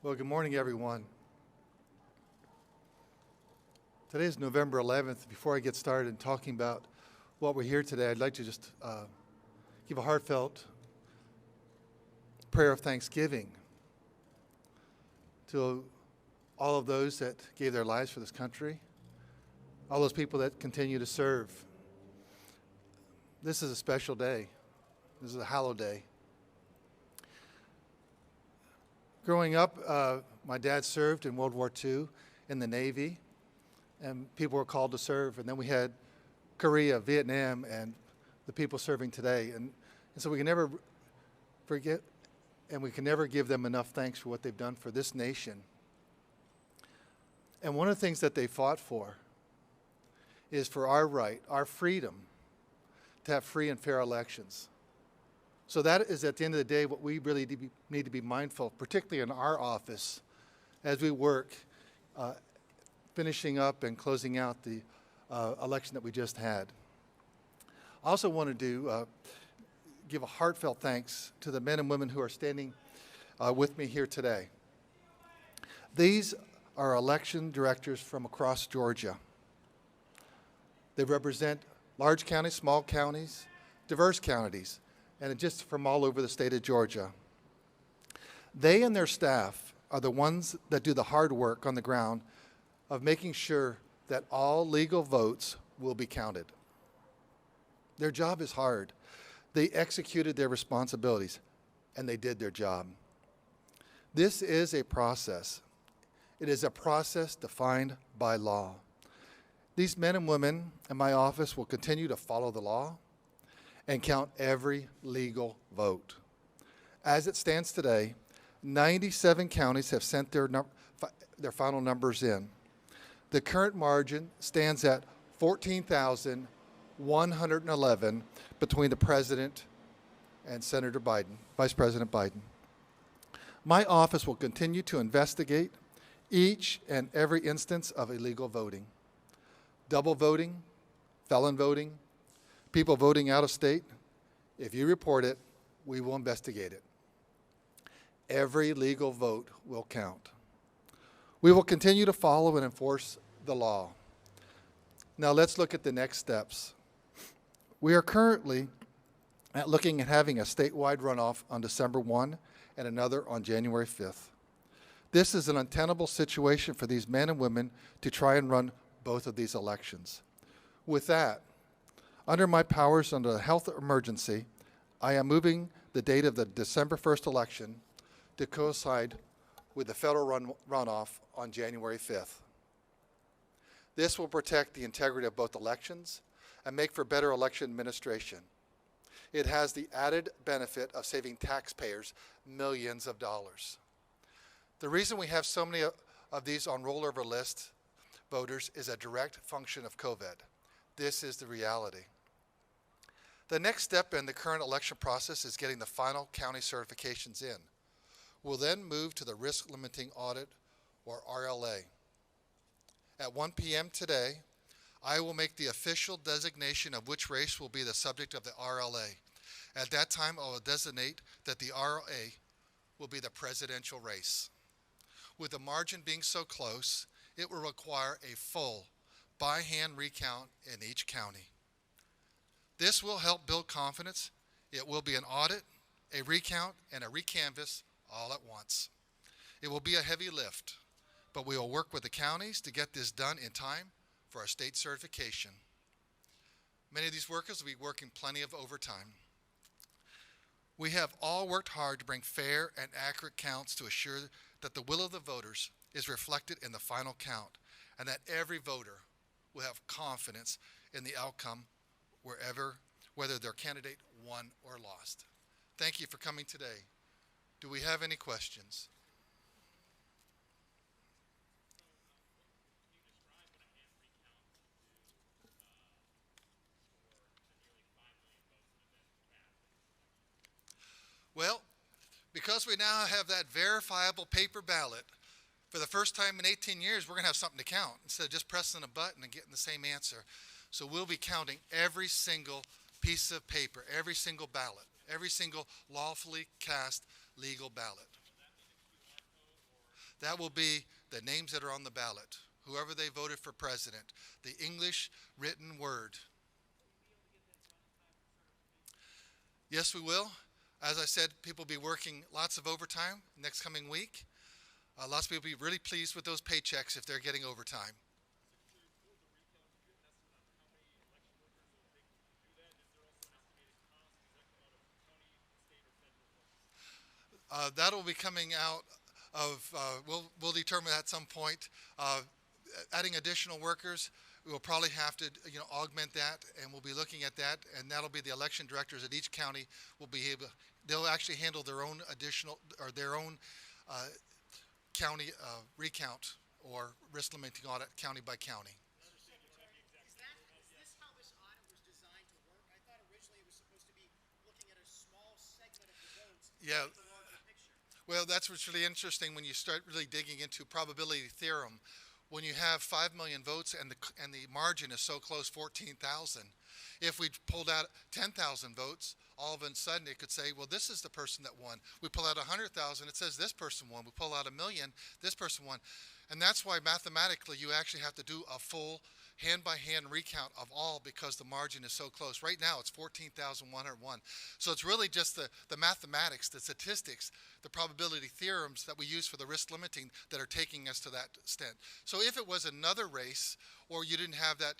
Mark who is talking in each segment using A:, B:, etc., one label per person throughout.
A: Well, good morning, everyone. Today is November 11th. Before I get started in talking about what we're here today, I'd like to just give a heartfelt prayer of thanksgiving to all of those that gave their lives for this country, all those people that continue to serve. This is a special day. This is a hallowed day. Growing up, my dad served in World War II in the Navy, and people were called to serve. And then we had Korea, Vietnam, and the people serving today. And so we can never forget, and we can never give them enough thanks for what they've done for this nation. And one of the things that they fought for is for our right, our freedom, to have free and fair elections. So that is, at the end of the day, what we really need to be mindful, particularly in our office, as we work, finishing up and closing out the election that we just had. I also wanted to give a heartfelt thanks to the men and women who are standing with me here today. These are election directors from across Georgia. They represent large counties, small counties, diverse counties, and just from all over the state of Georgia. They and their staff are the ones that do the hard work on the ground of making sure that all legal votes will be counted. Their job is hard. They executed their responsibilities, and they did their job. This is a process. It is a process defined by law. These men and women in my office will continue to follow the law and count every legal vote. As it stands today, 97 counties have sent their final numbers in. The current margin stands at 14,111 between the President and Senator Biden, Vice President Biden. My office will continue to investigate each and every instance of illegal voting. Double voting, felon voting, people voting out of state. If you report it, we will investigate it. Every legal vote will count. We will continue to follow and enforce the law. Now let's look at the next steps. We are currently looking at having a statewide runoff on December 1 and another on January 5th. This is an untenable situation for these men and women to try and run both of these elections. With that, under my powers under the health emergency, I am moving the date of the December 1st election to coincide with the federal runoff on January 5th. This will protect the integrity of both elections and make for better election administration. It has the added benefit of saving taxpayers millions of dollars. The reason we have so many of these on rollover list voters is a direct function of COVID. This is the reality. The next step in the current election process is getting the final county certifications in. We'll then move to the risk limiting audit, or RLA. At 1 p.m. today, I will make the official designation of which race will be the subject of the RLA. At that time, I will designate that the RLA will be the presidential race. With the margin being so close, it will require a full by-hand recount in each county. This will help build confidence. It will be an audit, a recount, and a recanvass all at once. It will be a heavy lift, but we will work with the counties to get this done in time for our state certification. Many of these workers will be working plenty of overtime. We have all worked hard to bring fair and accurate counts to assure that the will of the voters is reflected in the final count and that every voter will have confidence in the outcome whether their candidate won or lost. Thank you for coming today. Do we have any questions? Well, because we now have that verifiable paper ballot, for the first time in 18 years, we're going to have something to count instead of just pressing a button and getting the same answer. So we'll be counting every single piece of paper, every single ballot, every single lawfully cast legal ballot. That will be the names that are on the ballot, whoever they voted for president, the English written word. Yes, we will. As I said, people will be working lots of overtime next coming week. Lots of people will be really pleased with those paychecks if they're getting overtime. That'll be coming out of, we'll determine at some point. Adding additional workers, we will probably have to, augment that, and we'll be looking at that, and that'll be the election directors at each county will be able, they'll actually handle their own additional, or their own county recount or risk limiting audit county by county.
B: Is this how this audit was designed to work? I thought originally it was supposed to be looking at a small segment of the votes
A: Yeah,
B: the larger picture.
A: well, that's what's really interesting when you start really digging into probability theorem. When you have 5 million votes and the margin is so close, 14,000, if we pulled out 10,000 votes, all of a sudden it could say, well, this is the person that won. We pull out 100,000, it says this person won. We pull out 1,000,000, this person won. And that's why mathematically you actually have to do a full hand-by-hand recount of all because the margin is so close. Right now it's 14,101. So it's really just the mathematics, the statistics, the probability theorems that we use for the risk limiting that are taking us to that extent. So if it was another race or you didn't have that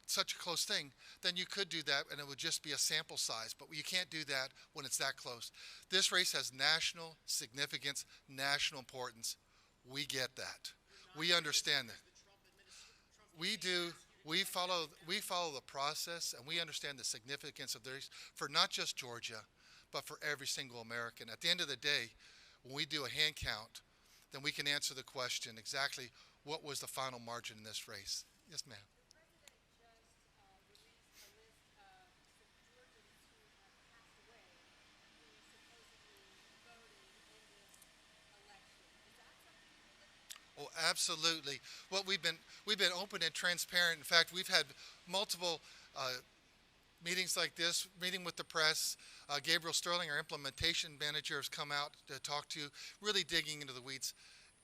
A: such a close thing, then you could do that and it would just be a sample size. But you can't do that when it's that close. This race has national significance, national importance. We get that. We understand that. We do. We follow the process, and we understand the significance of this for not just Georgia, but for every single American. At the end of the day, when we do a hand count, then we can answer the question exactly what was the final margin in this race. Yes, ma'am.
C: The president just released a list of some Georgians who have passed away who supposedly voted in this election. Is that something you would look at?
A: Oh, absolutely. Well, we've been open and transparent. In fact, we've had multiple meetings like this, meeting with the press. Gabriel Sterling, our implementation manager, has come out to talk to you, really digging into the weeds.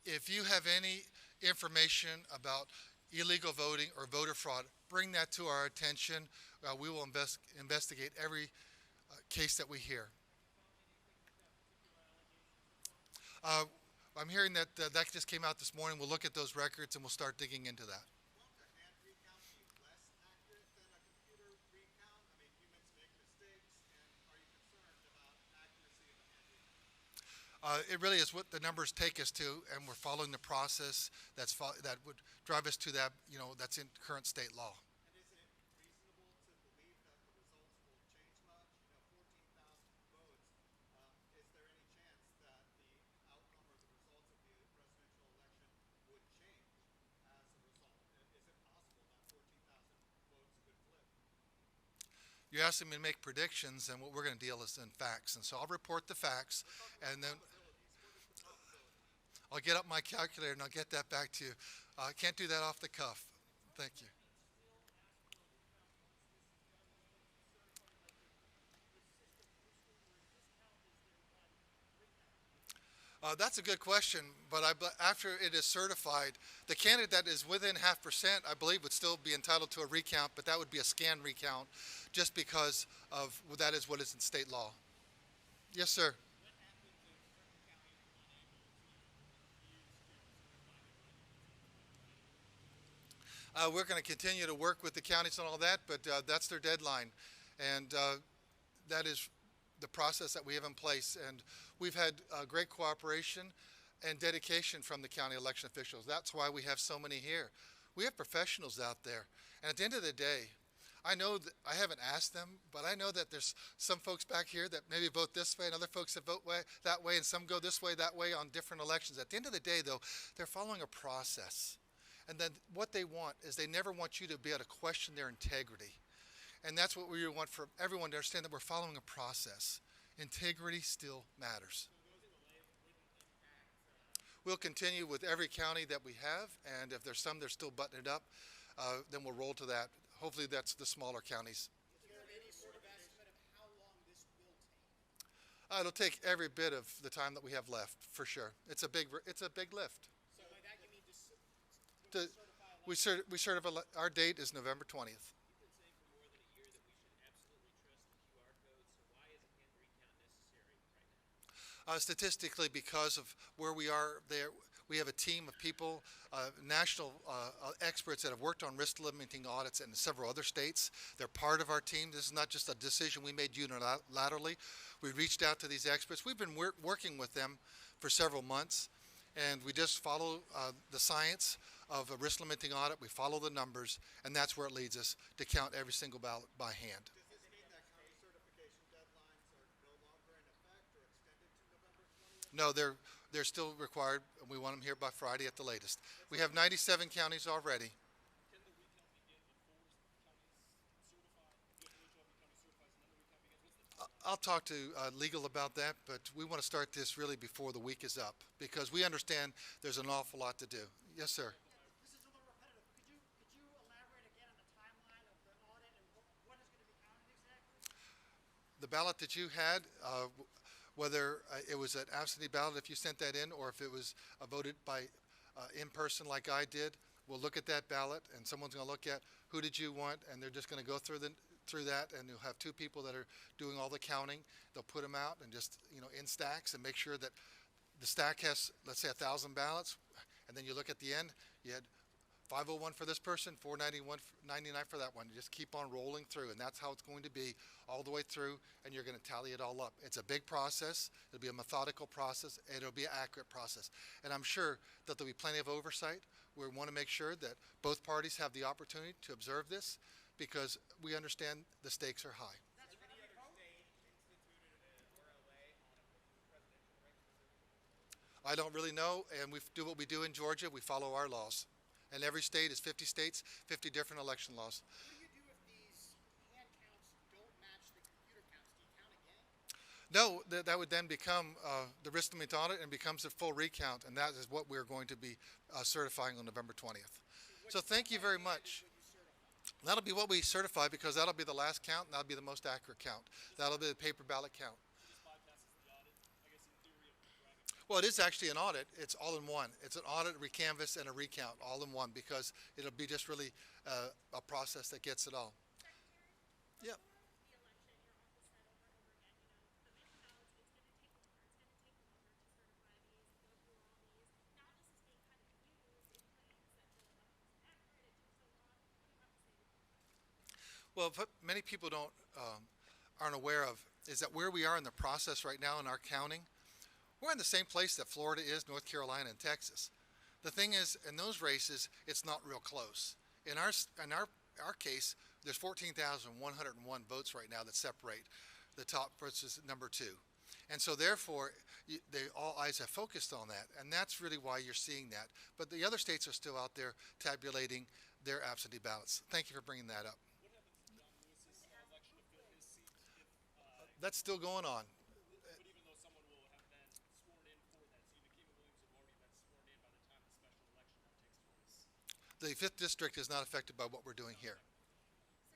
A: If you have any information about illegal voting or voter fraud, bring that to our attention. We will investigate every case that we hear. Uh, I'm hearing that that just came out this morning. We'll look at those records and we'll start digging into that.
B: Won't a hand recount be less accurate than a computer recount? I mean, humans make mistakes, and are you concerned about accuracy of a hand recount?
A: It really is what the numbers take us to, and we're following the process that would drive us to that, that's in current state law.
B: And is it reasonable to believe that the results will change much? 14,000 votes. Is there any chance that the outcome or the results of the presidential election would change as a result? Is it possible that 14,000 votes could flip?
A: You're asking me to make predictions, and what we're going to deal is in facts. And so I'll report the facts, and then I'll get up my calculator and I'll get that back to you. I can't do that off the cuff. Thank you. That's a good question, but after it is certified, the candidate that is within 0.5%, I believe, would still be entitled to a recount, but that would be a scan recount just because of that is what is in state law. Yes, sir.
B: What happens if certain counties are unable to use to certify the
A: We're going to continue to work with the counties and all that, but that's their deadline. And that is the process that we have in place. And we've had great cooperation and dedication from the county election officials. That's why we have so many here. We have professionals out there. And at the end of the day, I know that I haven't asked them, but I know that there's some folks back here that maybe vote this way and other folks that vote that way, and some go this way, that way on different elections. At the end of the day, though, they're following a process. And then what they want is they never want you to be able to question their integrity. And that's what we want for everyone to understand, that we're following a process. Integrity still matters. We'll continue with every county that we have, and if there's some that are still buttoning it up, then we'll roll to that. Hopefully that's the smaller counties.
B: Is there any sort of estimate of how long this will
A: It'll take every bit of the time that we have left, for sure. It's a big lift.
B: So by that you mean just when
A: The,
B: we certify election?
A: we certify, our date is November 20th.
D: You've been saying for more than a year that we should absolutely trust the QR code, so why is a hand recount necessary right now?
A: Statistically, because of where we are there, we have a team of people, national experts that have worked on risk limiting audits in several other states. They're part of our team. This is not just a decision we made unilaterally. We reached out to these experts. We've been working with them for several months, and we just follow the science of a risk limiting audit. We follow the numbers, and that's where it leads us to count every single ballot by hand.
B: Does this mean that county certification deadlines are no longer in effect or extended to November 20th?
A: No, they're still required. And we want them here by Friday at the latest. We have 97 counties already.
D: Can the recount begin before counties certify? Before each other county certifies and then the recount begins? What's the timeline?
A: I'll talk to legal about that, but we want to start this really before the week is up because we understand there's an awful lot to do. Yes, sir.
B: This is a little repetitive. Could you elaborate again on the timeline of the audit and what is going to be counted exactly?
A: The ballot that you had, whether it was an absentee ballot, if you sent that in, or if it was voted by in person like I did, we'll look at that ballot, and someone's going to look at who did you want, and they're just going to go through that, and you'll have two people that are doing all the counting. They'll put them out and just in stacks and make sure that the stack has, let's say, 1,000 ballots, and then you look at the end, you had 501 for this person, 499 for that one. You just keep on rolling through, and that's how it's going to be all the way through, and you're going to tally it all up. It's a big process. It'll be a methodical process, and it'll be an accurate process. And I'm sure that there'll be plenty of oversight. We want to make sure that both parties have the opportunity to observe this because we understand the stakes are high.
B: That's
D: Has
B: going to
D: any
B: be
D: other
B: voted.
D: state instituted an RLA on a presidential race specifically?
A: I don't really know, and we do what we do in Georgia. We follow our laws. And every state is 50 states, 50 different election laws.
B: What do you do if these hand counts don't match the computer counts? Do you count again?
A: No, that would then become the risk limit audit and becomes a full recount, and that is what we're going to be certifying on November 20th. So thank you very much.
B: What you certify?
A: That'll be what we certify because that'll be the last count, and that'll be the most accurate count. That'll be the paper ballot count.
D: This bypasses the audit, I guess in theory of driving.
A: Well, it is actually an audit. It's all in one. It's an audit, recanvass, and a recount all in one because it'll be just really a process that gets it all.
C: Secretary,
A: Yeah.
C: before the election, your office said over and over again, the mail-in ballots, it's going to take longer. It's going to take longer to certify these and go through all these. Now this is being kind of used in claims that the election was inaccurate, it took so long. What do you have to say to that?
A: Well, what many people aren't aware of is that where we are in the process right now in our counting, we're in the same place that Florida is, North Carolina, and Texas. The thing is, in those races, it's not real close. In our case, there's 14,101 votes right now that separate the top versus number two. And so therefore, all eyes have focused on that, and that's really why you're seeing that. But the other states are still out there tabulating their absentee ballots. Thank you for bringing that up.
D: What happens to John Lewis's election to fill his seat if,
A: That's still going on.
D: but even though someone will have been sworn in for that seat, McKean Williams have already been sworn in by the time the special election now takes place.
A: The 5th District is not affected by what we're doing here.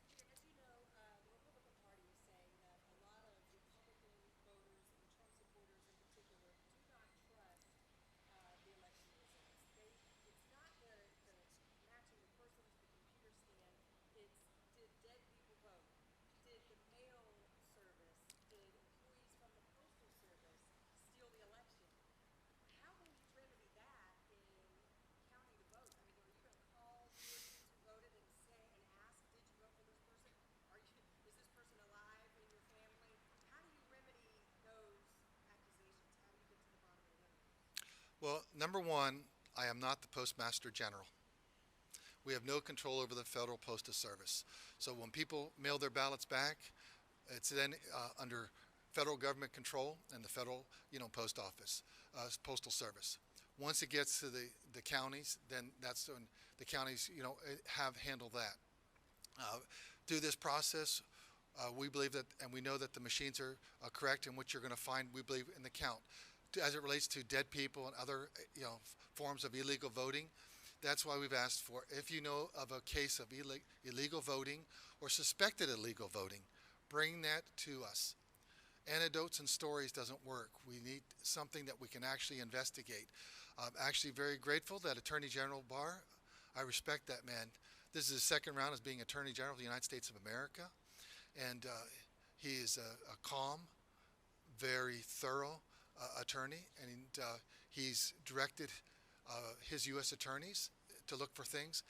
C: Secretary, as you know, the Republican Party is saying that a lot of Republican voters and Trump supporters in particular do not trust the election results. It's not the matching the person to the computer scan. It's did dead people vote? Did the mail service, did employees from the postal service steal the election? How will you remedy that in counting the votes? I mean, are you going to call Georgians who voted and say and ask, did you vote for this person? Is this person alive in your family? How do you remedy those accusations? How do you get to the bottom of those?
A: Well, number one, I am not the Postmaster General. We have no control over the Federal Postal Service. So when people mail their ballots back, it's then under federal government control and the federal, post office, postal service. Once it gets to the counties, then that's when the counties, have handled that. Through this process, we believe that, and we know that the machines are correct in what you're going to find, we believe, in the count. As it relates to dead people and other, forms of illegal voting, that's why we've asked for, if you know of a case of illegal voting or suspected illegal voting, bring that to us. anecdotes and stories doesn't work. We need something that we can actually investigate. I'm actually very grateful that Attorney General Barr, I respect that man. This is his second round as being Attorney General of the United States of America, and he is a calm, very thorough attorney, and he's directed his U.S. attorneys to look for things.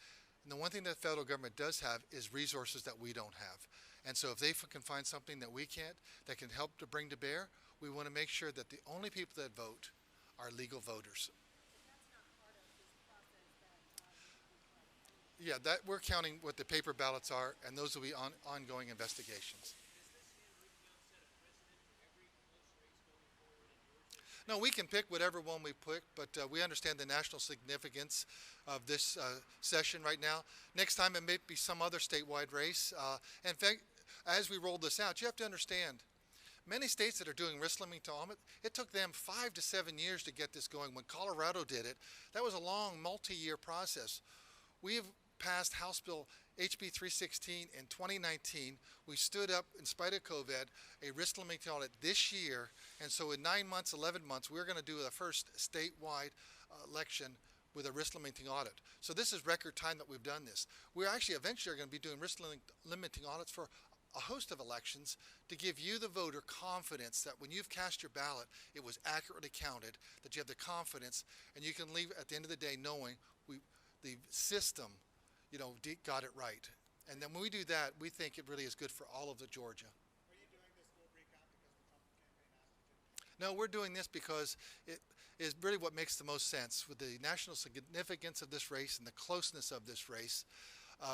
A: And the one thing that the federal government does have is resources that we don't have. And so if they can find something that we can't, that can help to bring to bear, we want to make sure that the only people that vote are legal voters.
C: But that's not part of this process that you would be part of. I mean,
A: Yeah, that we're counting what the paper ballots are, and those will be ongoing investigations.
D: Does this new recount set a precedent for every close race going forward in Georgia?
A: No, we can pick whatever one we pick, but we understand the national significance of this session right now. Next time it may be some other statewide race. In fact, as we roll this out, you have to understand, many states that are doing risk limiting to audit, it took them 5 to 7 years to get this going. When Colorado did it, that was a long, multi-year process. We've passed House Bill HB 316 in 2019. We stood up, in spite of COVID, a risk limiting audit this year. And so in 9 months, 11 months, we're going to do the first statewide election with a risk limiting audit. So this is record time that we've done this. We're actually eventually going to be doing risk limiting audits for a host of elections to give you, the voter, confidence that when you've cast your ballot, it was accurately counted, that you have the confidence, and you can leave at the end of the day knowing the system got it right. And then when we do that, we think it really is good for all of the Georgia.
B: Are you doing this full recount because the Trump campaign asked you to?
A: No, we're doing this because it is really what makes the most sense. With the national significance of this race and the closeness of this race,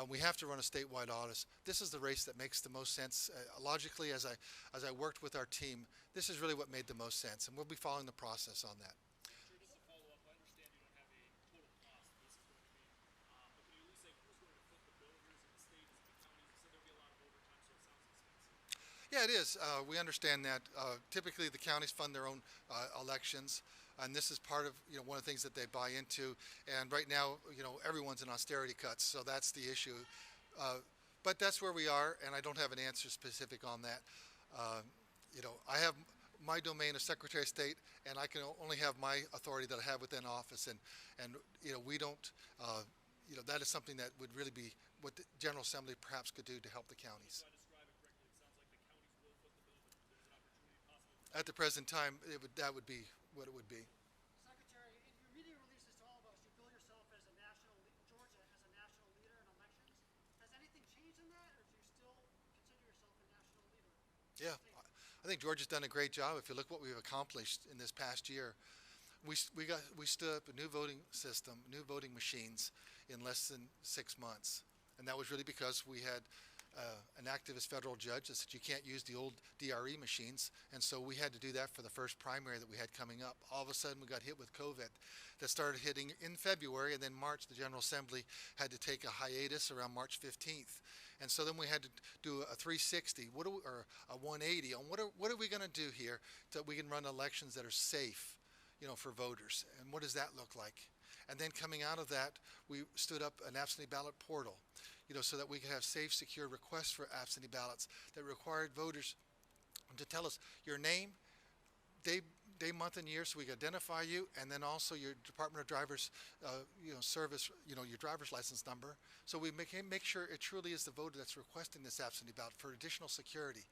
A: we have to run a statewide audit. This is the race that makes the most sense. Logically, as I worked with our team, this is really what made the most sense, and we'll be following the process on that.
D: Sure, just to follow up, I understand you don't have a total cost this is going to be, but can you at least say who's going to foot the bill here? Is it the state? Is it the counties? You said there'll be a lot of overtime, so it sounds expensive.
A: Yeah, it is. We understand that. Typically, the counties fund their own elections, and this is part of one of the things that they buy into. And right now, everyone's in austerity cuts, so that's the issue. But that's where we are, and I don't have an answer specific on that. I have my domain as Secretary of State, and I can only have my authority that I have within office, and we don't. That is something that would really be what the General Assembly perhaps could do to help the counties.
D: If I describe it correctly, it sounds like the counties will foot the bill, but there's an opportunity possibly for
A: At the present time, that would be what it would be.
E: Secretary, in your media releases to all of us, you bill yourself as Georgia as a national leader in elections. Has anything changed in that, or do you still consider yourself a national leader?
A: Yeah, I think Georgia's done a great job. If you look what we've accomplished in this past year, we stood up a new voting system, new voting machines in less than 6 months, and that was really because we had an activist federal judge that said you can't use the old DRE machines, and so we had to do that for the first primary that we had coming up. All of a sudden, we got hit with COVID. That started hitting in February, and then March, the General Assembly had to take a hiatus around March 15th, and so then we had to do a 360, or a 180 on what are we going to do here so that we can run elections that are safe, for voters, and what does that look like? And then coming out of that, we stood up an absentee ballot portal, so that we could have safe, secure requests for absentee ballots that required voters to tell us your name, day, month, and year, so we could identify you, and then also your Department of Drivers, service, your driver's license number, so we make sure it truly is the voter that's requesting this absentee ballot for additional security.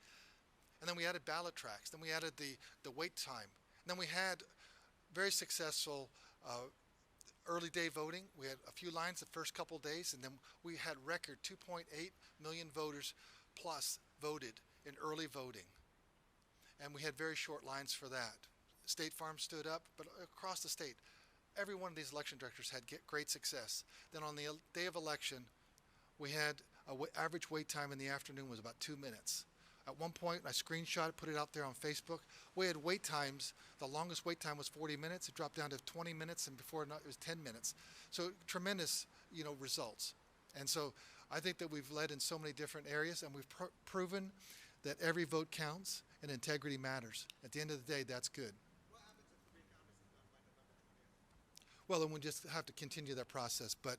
A: And then we added ballot tracks. Then we added the wait time. And then we had very successful early day voting. We had a few lines the first couple of days, and then we had record 2.8 million voters plus voted in early voting. And we had very short lines for that. State Farm stood up, but across the state, every one of these election directors had great success. Then on the day of election, we had average wait time in the afternoon was about 2 minutes. At one point, I screenshot it, put it out there on Facebook. We had wait times. The longest wait time was 40 minutes. It dropped down to 20 minutes, and before it was 10 minutes. So tremendous, results. And so I think that we've led in so many different areas, and we've proven that every vote counts and integrity matters. At the end of the day, that's good.
B: What happens if the recount isn't done by November 20th?
A: Well, then we'll just have to continue that process. But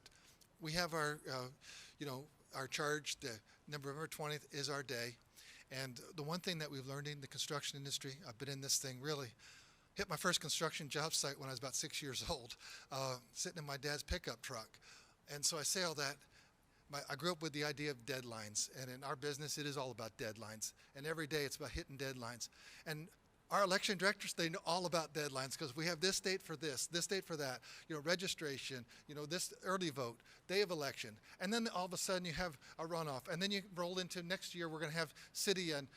A: we have our charge. The November 20th is our day. And the one thing that we've learned in the construction industry, I've been in this thing really, hit my first construction job site when I was about 6 years old, sitting in my dad's pickup truck. And so I say all that. I grew up with the idea of deadlines, and in our business, it is all about deadlines. And every day, it's about hitting deadlines. And our election directors, they know all about deadlines because we have this date for this date for that, registration, this early vote, day of election. And then all of a sudden, you have a runoff. And then you roll into next year, we're going to have city and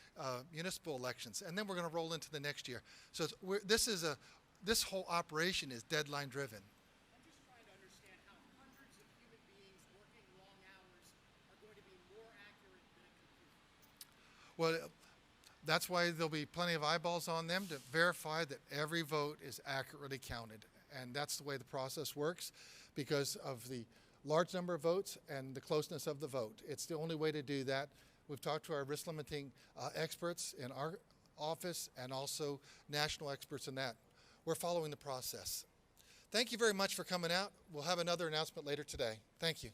A: municipal elections. And then we're going to roll into the next year. So this whole operation is deadline driven.
E: I'm just trying to understand how hundreds of human beings working long hours are going to be more accurate than a computer.
A: Well, that's why there'll be plenty of eyeballs on them to verify that every vote is accurately counted. And that's the way the process works because of the large number of votes and the closeness of the vote. It's the only way to do that. We've talked to our risk limiting experts in our office and also national experts in that. We're following the process. Thank you very much for coming out. We'll have another announcement later today. Thank you.